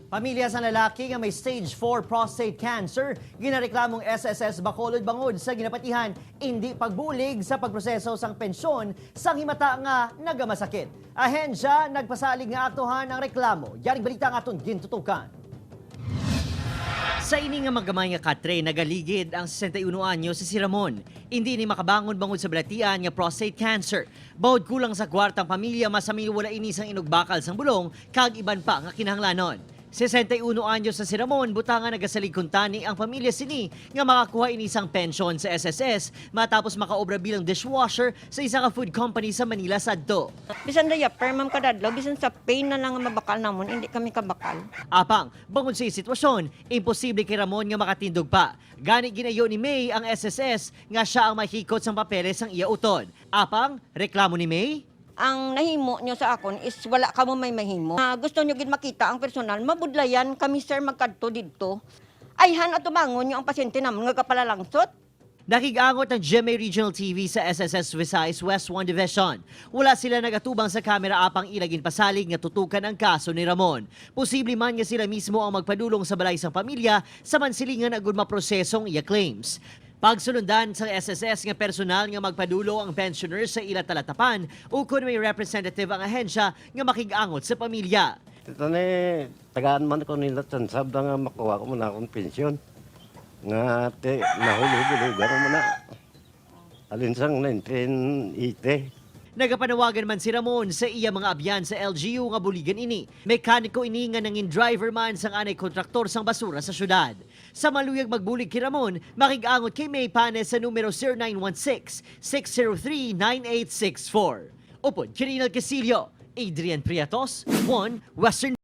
Pamilya sa lalaki nga may stage 4 prostate cancer, ginareklamong SSS Bacolod Bangod sa ginapatihan, hindi pagbulig sa pagproseso sang pensyon sang himata nga nagamasakit. Ahensya nagpasalig nga aktuhan ang reklamo. Yaring balita nga aton gintutukan. Sa ini nga magamay nga katre, nagaligid ang 61 anyo si Ramon. Hindi ni makabangon bangod sa balatian nga prostate cancer. Bawod kulang sa kwartang pamilya, masami wala inisang inugbakal sang bulong, kag iban pa nga kinahanglanon. 61 anyo sa si Ramon, butangan nagasalig kuntani ang pamilya sini nga makakuha inisang pensyon sa SSS matapos makaobra bilang dishwasher sa isa ka food company sa Manila sadto. Bisan daya permam kadadlaw, bisan sa pain na lang nga mabakal namon, hindi kami kabakal. Apang, bangod sa sitwasyon, imposible kay Ramon nga makatindog pa. Gani ginayo ni May ang SSS nga siya ang mahikot sang papeles sang iya utod. Apang, reklamo ni May? Ang nahimo nyo sa akon is wala ka mo may mahimo. Gusto nyo gid makita ang personal, mabudlayan kami sir magkadto didto. Ayhan at tumangon nyo ang pasyente namon nga kapalalangsot. Nakigangot ang GMA Regional TV sa SSS Visayas West 1 Division. Wala sila nagatubang sa kamera apang ilagin pasalig nga tutukan ang kaso ni Ramon. Posible man nga sila mismo ang magpadulong sa balay sang pamilya sa mansilingan agud maprosesong iya claims. Pagsulundan sa SSS nga personal nga magpadulo ang pensioners sa ila talatapan ukon may representative ang ahensya nga makigangot sa pamilya. Ito na tagaan man ko nila tansab na nga makuha ko muna akong pensyon. Nga te, nahulog-hulugan mo na. Alinsang 1980. Nagapanawagan man si Ramon sa iya mga abyan sa LGU nga buligan ini. Mekaniko ini nga nangin driver man sang anay kontraktor sang basura sa syudad. Sa maluyag magbulig kay Ramon, makigangot kay May Panes sa numero 0916-603-9864. Upod, Kirinal Casillo, Adrian Priatos, 1 Western